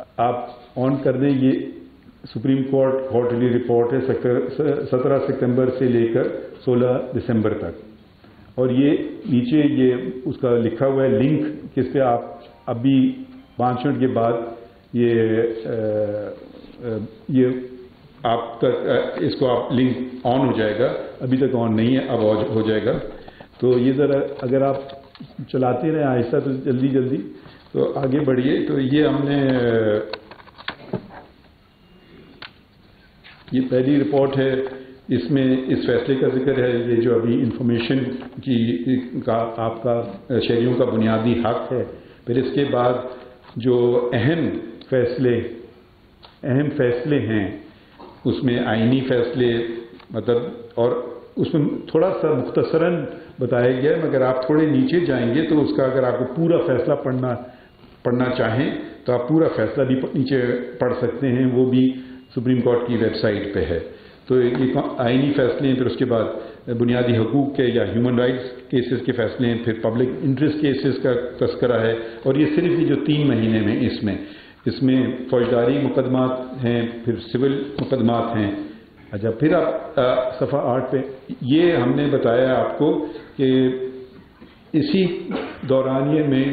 آپ آن کر دیں، یہ سپریم کورٹ کوارٹرلی رپورٹ ہے 17 ستمبر سے لے کر 16 دسمبر تک، اور یہ نیچے یہ اس کا لکھا ہوا ہے لنک، کس پہ آپ ابھی 5 منٹ کے بعد یہ آپ تک اس کو آپ لنک آن ہو جائے گا، ابھی تک آن نہیں ہے، اب ہو جائے گا۔ تو یہ ذرا اگر آپ چلاتے رہیں آہستہ تو جلدی تو آگے بڑھیے۔ تو یہ ہم نے یہ پہلی رپورٹ ہے، اس میں اس فیصلے کا ذکر ہے، یہ جو ابھی انفارمیشن کا آپ کا شہریوں کا بنیادی حق ہے۔ پھر اس کے بعد جو اہم فیصلے ہیں، اس میں آئینی فیصلے مطلب، اور اس میں تھوڑا سا مختصراً بتایا گیا ہے، مگر آپ تھوڑے نیچے جائیں گے تو اس کا اگر آپ کو پورا فیصلہ پڑھنا چاہیں تو آپ پورا فیصلہ بھی نیچے پڑھ سکتے ہیں، وہ بھی سپریم کورٹ کی ویب سائٹ پہ ہے۔ تو یہ آئینی فیصلے ہیں، پھر اس کے بعد بنیادی حقوق کے یا ہیومن رائٹس کیسز کے فیصلے ہیں، پھر پبلک انٹرسٹ کیسز کا تذکرہ ہے، اور یہ صرف یہ جو 3 مہینے میں اس میں فوجداری مقدمات ہیں، پھر سول مقدمات ہیں۔ اچھا، پھر آپ صفحہ 8 پہ یہ ہم نے بتایا آپ کو کہ اسی دورانیے میں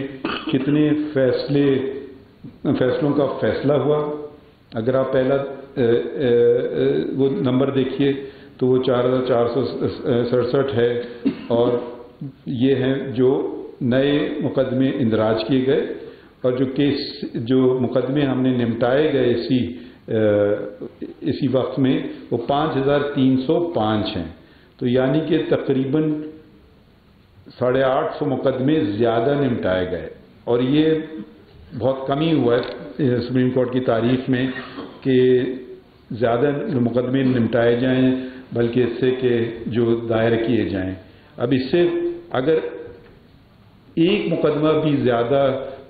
کتنے فیصلوں کا فیصلہ ہوا۔ اگر آپ پہلا وہ نمبر دیکھیے تو وہ 4467 ہے، اور یہ ہیں جو نئے مقدمے اندراج کیے گئے، اور جو مقدمے ہم نے نمٹائے گئے اسی وقت میں وہ 5305 ہیں۔ تو یعنی کہ تقریباً 850 مقدمے زیادہ نمٹائے گئے، اور یہ بہت کمی ہوا ہے سپریم کورٹ کی تاریخ میں کہ زیادہ مقدمے نمٹائے جائیں بلکہ اس سے کہ جو دائر کیے جائیں۔ اب اس سے اگر ایک مقدمہ بھی زیادہ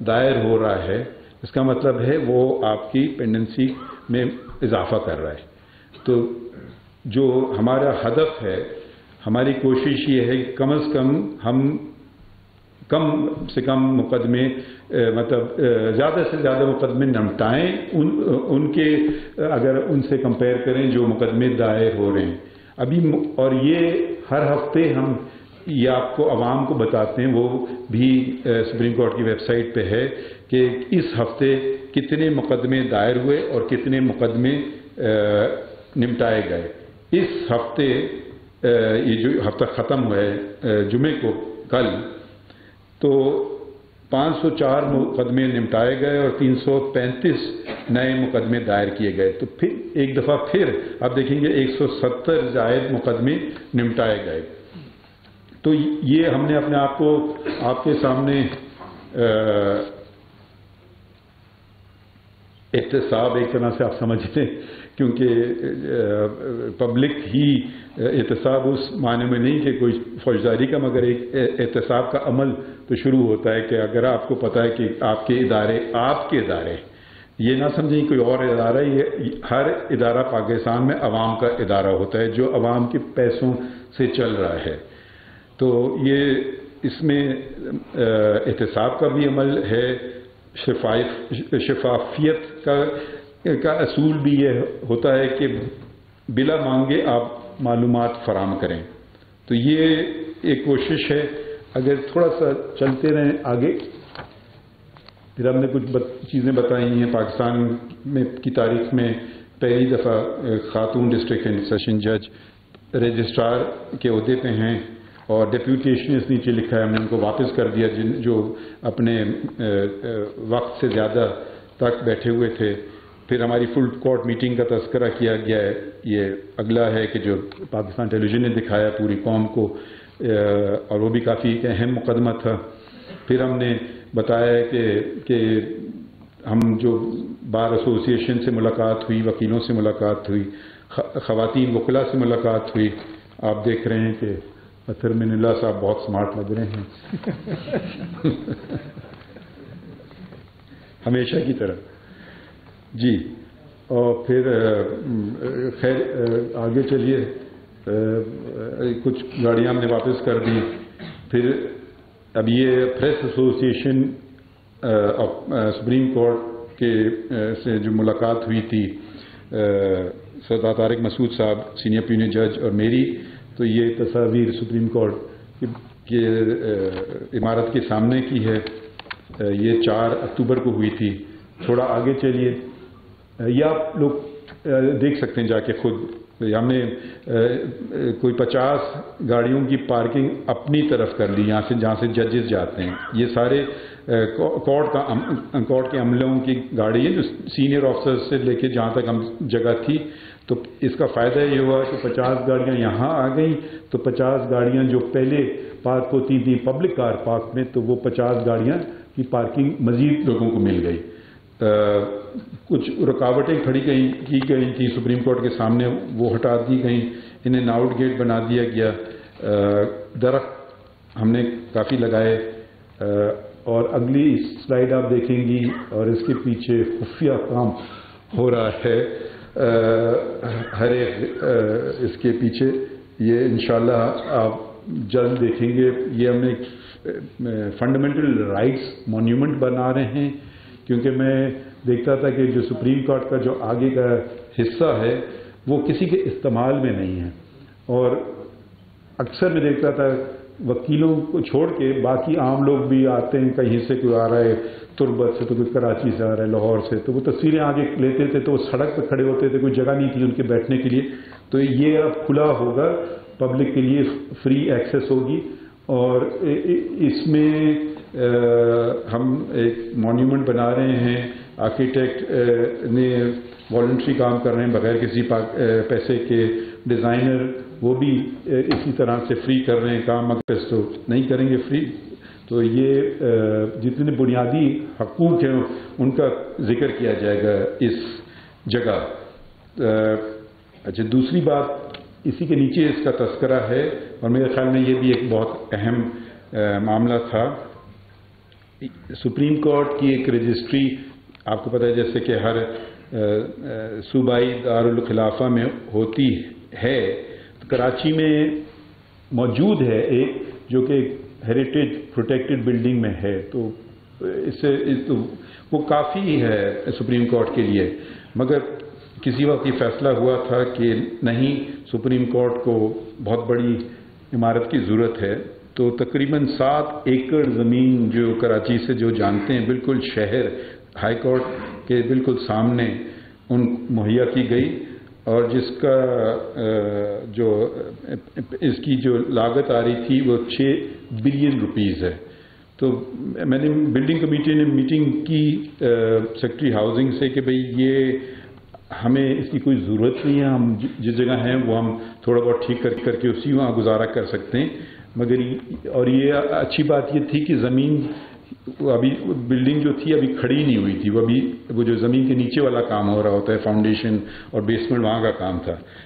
دائر ہو رہا ہے، اس کا مطلب ہے وہ آپ کی پینڈنسی میں اضافہ کر رہا ہے۔ تو جو ہمارا ہدف ہے، ہماری کوشش یہ ہے کہ کم از کم ہم کم سے کم مقدمے مطلب زیادہ سے زیادہ مقدمے نمٹائیں، ان کے اگر ان سے کمپیئر کریں جو مقدمے دائر ہو رہے ہیں ابھی، اور یہ ہر ہفتے ہم یہ آپ کو عوام کو بتاتے ہیں، وہ بھی سپریم کورٹ کی ویب سائٹ پہ ہے کہ اس ہفتے کتنے مقدمے دائر ہوئے اور کتنے مقدمے نمٹائے گئے۔ اس ہفتے یہ جو ہفتہ ختم ہوا ہے جمعے کو کل، تو 504 مقدمے نمٹائے گئے اور 335 نئے مقدمے دائر کیے گئے۔ تو پھر ایک دفعہ پھر آپ دیکھیں گے 170 زائد مقدمے نمٹائے گئے۔ تو یہ ہم نے اپنے آپ کو آپ کے سامنے احتساب ایک طرح سے آپ سمجھ لیں، کیونکہ پبلک ہی احتساب اس معنی میں نہیں کہ کوئی فوجداری کا، مگر ایک احتساب کا عمل تو شروع ہوتا ہے کہ اگر آپ کو پتہ ہے کہ آپ کے ادارے یہ نہ سمجھیں کوئی اور ادارہ، یہ ہر ادارہ پاکستان میں عوام کا ادارہ ہوتا ہے جو عوام کے پیسوں سے چل رہا ہے۔ تو یہ اس میں احتساب کا بھی عمل ہے، شفافیت کا اصول بھی یہ ہوتا ہے کہ بلا مانگے آپ معلومات فراہم کریں۔ تو یہ ایک کوشش ہے۔ اگر تھوڑا سا چلتے رہیں آگے، پھر ہم نے کچھ چیزیں بتائی ہیں۔ پاکستان میں کی تاریخ میں پہلی دفعہ خاتون ڈسٹرکٹ اینڈ سیشن جج رجسٹرار کے عہدے پہ ہیں، اور ڈیپوٹیشن اس نیچے لکھا ہے، ہم نے ان کو واپس کر دیا جو اپنے وقت سے زیادہ تک بیٹھے ہوئے تھے۔ پھر ہماری فل کورٹ میٹنگ کا تذکرہ کیا گیا ہے۔ یہ اگلا ہے کہ جو پاکستان ٹیلی ویژن نے دکھایا پوری قوم کو، اور وہ بھی کافی ایک اہم مقدمہ تھا۔ پھر ہم نے بتایا ہے کہ ہم جو بار ایسوسی ایشن سے ملاقات ہوئی، وکیلوں سے ملاقات ہوئی، خواتین وکلاء سے ملاقات ہوئی۔ آپ دیکھ رہے ہیں کہ اطہر من اللہ صاحب بہت سمارٹ لگ رہے ہیں ہمیشہ کی طرح جی۔ اور پھر خیر آگے چلیے، کچھ گاڑیاں ہم نے واپس کر دی۔ پھر اب یہ پریس ایسوسی ایشن سپریم کورٹ کے سے جو ملاقات ہوئی تھی سردار طارق مسعود صاحب سینئر پینل جج اور میری، تو یہ تصاویر سپریم کورٹ کی عمارت کے سامنے کی ہے. یہ 4 اکتوبر کو ہوئی تھی. تھوڑا آگے چلیے، یہ آپ لوگ دیکھ سکتے ہیں جا کے خود. ہم نے کوئی 50 گاڑیوں کی پارکنگ اپنی طرف کر لی یہاں سے، جہاں سے ججز جاتے ہیں. یہ سارے کورٹ کے عملوں کی گاڑی ہے جو سینئر آفیسر سے لے کے جہاں تک ہم جگہ تھی. تو اس کا فائدہ یہ ہوا کہ 50 گاڑیاں یہاں آ گئیں، تو 50 گاڑیاں جو پہلے پارک ہوتی تھیں پبلک کار پارک میں، تو وہ 50 گاڑیاں کی پارکنگ مزید لوگوں کو مل گئی. کچھ رکاوٹیں کھڑی کی گئی تھیں سپریم کورٹ کے سامنے، وہ ہٹا دی گئیں. انہیں آؤٹ گیٹ بنا دیا گیا. درخت ہم نے کافی لگائے. اور اگلی سلائیڈ آپ دیکھیں گی، اور اس کے پیچھے خفیہ کام ہو رہا ہے ہر ایک اس کے پیچھے. یہ انشاءاللہ آپ جلد دیکھیں گے. یہ ہم نے فنڈامنٹل رائٹس مونیومنٹ بنا رہے ہیں، کیونکہ میں دیکھتا تھا کہ جو سپریم کورٹ کا جو آگے کا حصہ ہے وہ کسی کے استعمال میں نہیں ہے. اور اکثر میں دیکھتا تھا وکیلوں کو چھوڑ کے باقی عام لوگ بھی آتے ہیں، کہیں سے کوئی آ رہا ہے تربت سے، تو کوئی کراچی سے آ رہا ہے، لاہور سے، تو وہ تصویریں آگے لیتے تھے. تو وہ سڑک پہ کھڑے ہوتے تھے، کوئی جگہ نہیں تھی ان کے بیٹھنے کے لیے. تو یہ اب کھلا ہوگا پبلک کے لیے، فری ایکسیس ہوگی. اور اس میں ہم ایک مونیومنٹ بنا رہے ہیں. آرکیٹیکٹ نے والنٹری کام کر رہے ہیں بغیر کسی پیسے کے. ڈیزائنر وہ بھی اسی طرح سے فری کر رہے ہیں کام، مگر پیسے تو نہیں کریں گے فری. تو یہ جتنے بنیادی حقوق ہیں ان کا ذکر کیا جائے گا اس جگہ. اچھا، دوسری بات اسی کے نیچے اس کا تذکرہ ہے، اور میرے خیال میں یہ بھی ایک بہت اہم معاملہ تھا. سپریم کورٹ کی ایک رجسٹری آپ کو پتہ ہے جیسے کہ ہر صوبائی دارالخلافہ میں ہوتی ہے. کراچی میں موجود ہے ایک، جو کہ ہیریٹیج پروٹیکٹڈ بلڈنگ میں ہے. تو اس سے وہ کافی ہے سپریم کورٹ کے لیے. مگر کسی وقت یہ فیصلہ ہوا تھا کہ نہیں، سپریم کورٹ کو بہت بڑی عمارت کی ضرورت ہے. تو تقریباً 7 ایکڑ زمین جو کراچی سے جو جانتے ہیں بالکل شہر ہائی کورٹ کے بالکل سامنے ان مہیا کی گئی، اور جس کا جو اس کی جو لاگت آ رہی تھی وہ 6 بلین روپیز ہے. تو میں نے بلڈنگ کمیٹی نے میٹنگ کی سیکرٹری ہاؤسنگ سے کہ بھئی یہ ہمیں اس کی کوئی ضرورت نہیں ہے، ہم جس جگہ ہیں وہ ہم تھوڑا بہت ٹھیک کر کے اسی وہاں گزارا کر سکتے ہیں. مگر اور یہ اچھی بات یہ تھی کہ زمین ابھی بلڈنگ جو تھی ابھی کھڑی نہیں ہوئی تھی. وہ جو زمین کے نیچے والا کام ہو رہا ہوتا ہے، فاؤنڈیشن اور بیسمنٹ، وہاں کا کام تھا.